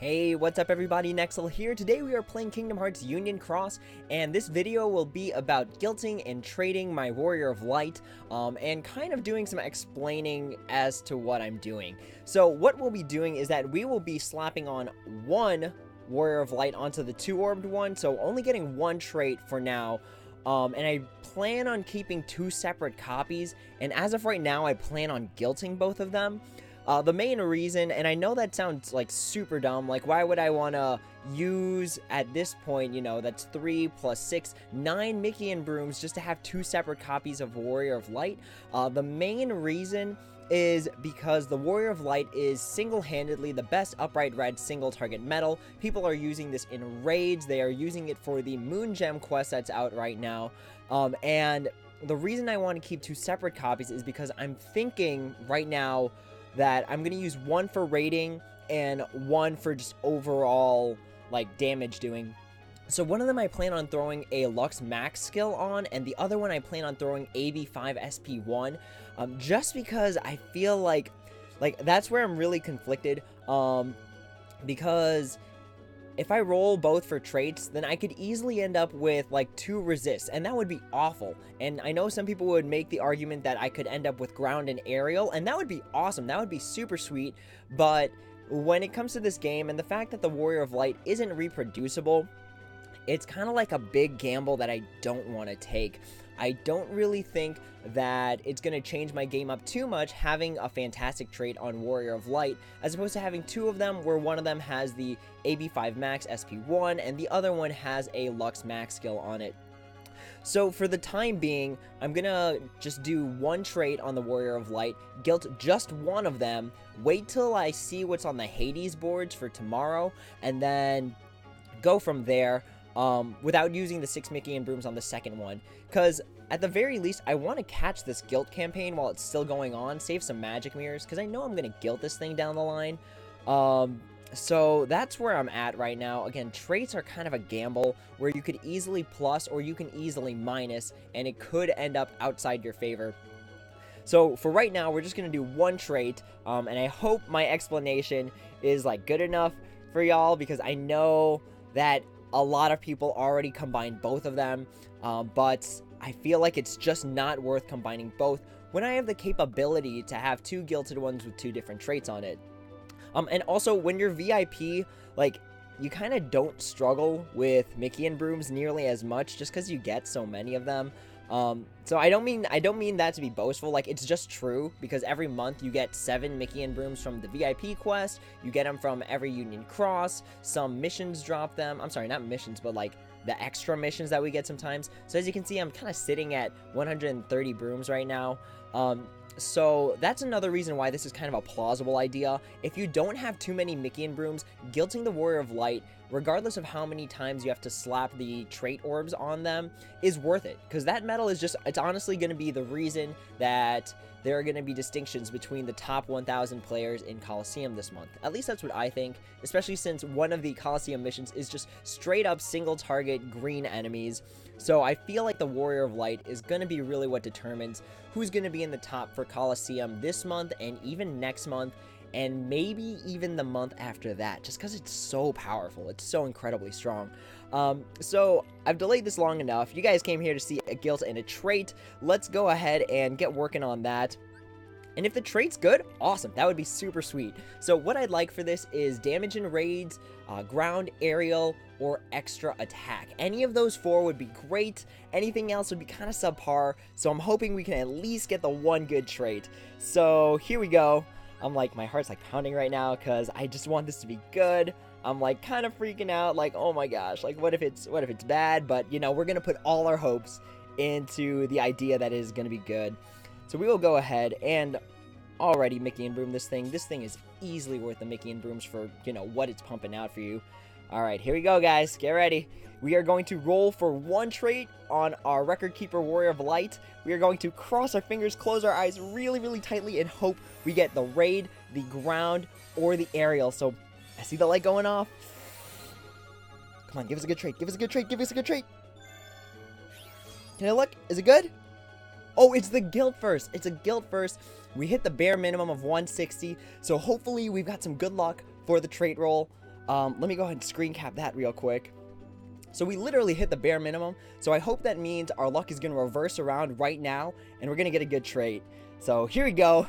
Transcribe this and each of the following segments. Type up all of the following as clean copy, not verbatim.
Hey, what's up everybody, Nexel here. Today we are playing Kingdom Hearts Union Cross, and this video will be about guilting and trading my Warrior of Light, and kind of doing some explaining as to what I'm doing. So what we'll be doing is that we will be slapping on one Warrior of Light onto the two-orbed one, so only getting one trait for now, and I plan on keeping two separate copies, and as of right now I plan on guilting both of them. The main reason, and I know that sounds like super dumb, like why would I want to use at this point, you know, that's 3 plus 6, 9 Mickey and Brooms just to have two separate copies of Warrior of Light. The main reason is because the Warrior of Light is single-handedly the best upright red single target medal. People are using this in raids, they are using it for the Moon Gem quest that's out right now, and the reason I want to keep two separate copies is because I'm thinking right now that I'm going to use one for raiding and one for just overall, like, damage doing. So one of them I plan on throwing a Lux Max skill on, and the other one I plan on throwing AB5 SP1, just because I feel like that's where I'm really conflicted, because if I roll both for traits, then I could easily end up with, like, 2 resists, and that would be awful. And I know some people would make the argument that I could end up with ground and aerial, and that would be awesome. That would be super sweet. But when it comes to this game, and the fact that the Warrior of Light isn't reproducible, it's kind of like a big gamble that I don't want to take. I don't really think that it's going to change my game up too much having a fantastic trait on Warrior of Light, as opposed to having two of them where one of them has the AB5 Max SP1 and the other one has a Lux Max skill on it. So for the time being, I'm going to just do one trait on the Warrior of Light, guilt just one of them, wait till I see what's on the Hades boards for tomorrow, and then go from there. Without using the 6 Mickey and Brooms on the second one, because at the very least I want to catch this guilt campaign while it's still going on, save some magic mirrors, because I know I'm going to guilt this thing down the line. So that's where I'm at right now. Again, traits are kind of a gamble where you could easily plus or you can easily minus, and it could end up outside your favor. So for right now, we're just going to do one trait, and I hope my explanation is like good enough for y'all, because I know that a lot of people already combine both of them, but I feel like it's just not worth combining both when I have the capability to have two guilted ones with two different traits on it. And also, when you're VIP, like, you kind of don't struggle with Mickey and Brooms nearly as much just because you get so many of them. So I don't mean that to be boastful, like, it's just true, because every month you get 7 Mickey and Brooms from the VIP quest, you get them from every Union Cross, some missions drop them, I'm sorry, not missions, but like the extra missions that we get sometimes. So as you can see, I'm kind of sitting at 130 Brooms right now. So that's another reason why this is kind of a plausible idea. If you don't have too many Mickey and Brooms, guilting the Warrior of Light, regardless of how many times you have to slap the trait orbs on them, is worth it. Because that medal is just, it's honestly going to be the reason that there are going to be distinctions between the top 1,000 players in Coliseum this month. At least that's what I think, especially since one of the Coliseum missions is just straight up single target green enemies. So I feel like the Warrior of Light is going to be really what determines who's going to be in the top for Coliseum this month and even next month, and maybe even the month after that, just because it's so powerful. It's so incredibly strong. So I've delayed this long enough. You guys came here to see a guilt and a trait. Let's go ahead and get working on that. And if the trait's good, awesome. That would be super sweet. So what I'd like for this is damage in raids, ground, aerial, or extra attack. Any of those 4 would be great. Anything else would be kind of subpar. So I'm hoping we can at least get the one good trait. So here we go. I'm like, my heart's like pounding right now because I just want this to be good. I'm like kind of freaking out, like, oh my gosh, like what if it's bad? But you know, we're gonna put all our hopes into the idea that it is gonna be good. So we will go ahead and already Mickey and Broom this thing. This thing is easily worth the Mickey and Brooms for, you know, what it's pumping out for you. All right, here we go, guys. Get ready. We are going to roll for one trait on our Record Keeper Warrior of Light. We are going to cross our fingers, close our eyes really, really tightly, and hope we get the raid, the ground, or the aerial. So I see the light going off. Come on, give us a good trait. Give us a good trait. Give us a good trait. Can I look? Is it good? Oh, it's the guilt first. It's a guilt first. We hit the bare minimum of 160, so hopefully we've got some good luck for the trait roll. Let me go ahead and screen cap that real quick. So we literally hit the bare minimum. So I hope that means our luck is going to reverse around right now, and we're going to get a good trait. So here we go.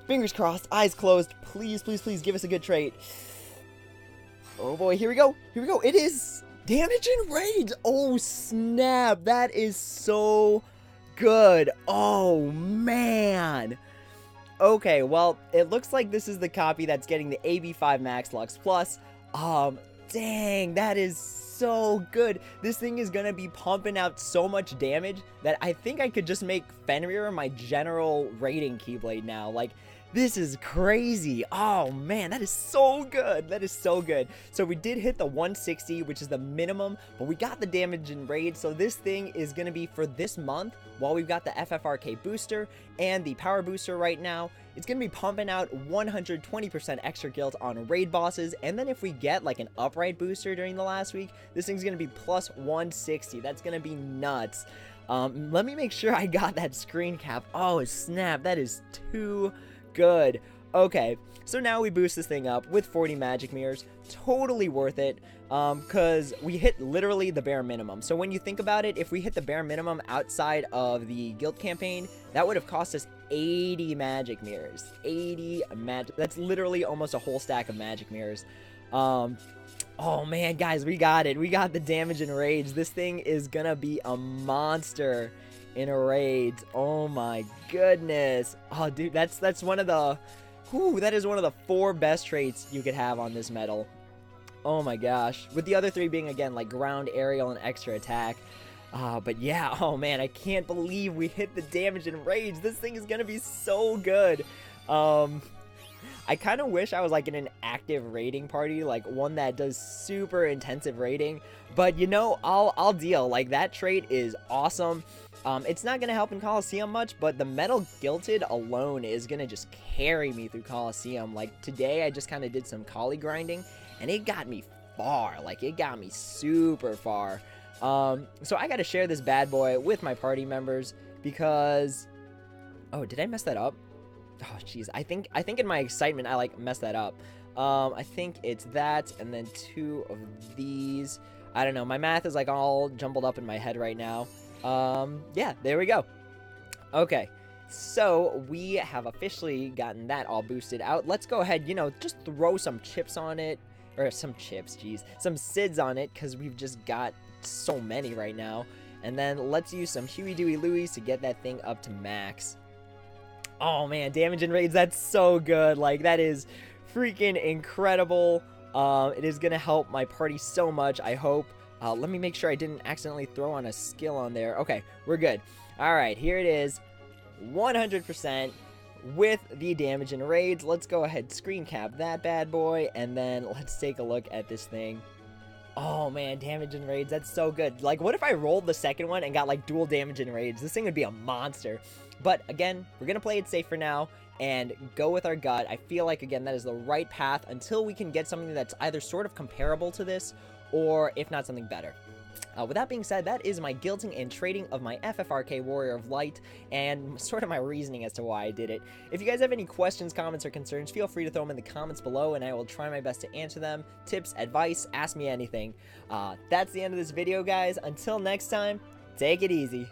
Fingers crossed, eyes closed. Please, please, please give us a good trait. Oh boy, here we go. Here we go. It is damage and rage. Oh snap. That is so good. Oh man. Okay, well, it looks like this is the copy that's getting the AB5 Max Lux Plus. Dang, that is so good. This thing is gonna be pumping out so much damage that I think I could just make Fenrir my general rating Keyblade now. Like, this is crazy. Oh man, that is so good. That is so good. So we did hit the 160, which is the minimum, but we got the damage and rage. So this thing is going to be for this month, while we've got the FFRK booster and the power booster right now. It's going to be pumping out 120% extra guilt on raid bosses. And then if we get like an upright booster during the last week, this thing's going to be plus 160. That's going to be nuts. Let me make sure I got that screen cap. Oh snap, that is too good. Okay, so now we boost this thing up with 40 magic mirrors. Totally worth it, because we hit literally the bare minimum. So when you think about it, if we hit the bare minimum outside of the guild campaign, that would have cost us 80 magic mirrors. 80 magic. That's literally almost a whole stack of magic mirrors. Oh man, guys, we got it. We got the damage and rage. This thing is gonna be a monster in a raid. Oh my goodness. Oh dude, that's one of the that is one of the 4 best traits you could have on this medal. Oh my gosh, with the other 3 being again like ground, aerial, and extra attack. But yeah, oh man, I can't believe we hit the damage and rage. This thing is gonna be so good. I kind of wish I was like in an active raiding party, like one that does super intensive raiding, but you know, I'll deal. Like, that trait is awesome. It's not gonna help in Coliseum much, but the Metal Gilted alone is gonna just carry me through Coliseum. Like, today I just kind of did some collie grinding, and it got me far. Like, it got me super far. So I gotta share this bad boy with my party members because... Oh, did I mess that up? Oh, jeez. I think in my excitement, I, like, messed that up. I think it's that, and then 2 of these. I don't know. My math is, like, all jumbled up in my head right now. Yeah, there we go. Okay, so we have officially gotten that all boosted out. Let's go ahead, you know, just throw some chips on it. Or some chips, jeez. Some SIDS on it, because we've just got so many right now. And then let's use some Huey Dewey Louie to get that thing up to max. Oh man, damage and raids, that's so good. Like, that is freaking incredible. It is gonna help my party so much, I hope. Let me make sure I didn't accidentally throw on a skill on there. Okay, we're good. Alright, here it is. 100% with the damage and raids. Let's go ahead, screen cap that bad boy, and then let's take a look at this thing. Oh man, damage and raids, that's so good. Like, what if I rolled the second one and got like dual damage and raids? This thing would be a monster. But again, we're gonna play it safe for now and go with our gut. I feel like, again, that is the right path until we can get something that's either sort of comparable to this, or if not, something better. With that being said, that is my guilting and trading of my FFRK Warrior of Light, and sort of my reasoning as to why I did it. If you guys have any questions, comments, or concerns, feel free to throw them in the comments below, and I will try my best to answer them. Tips, advice, ask me anything. That's the end of this video, guys. Until next time, take it easy.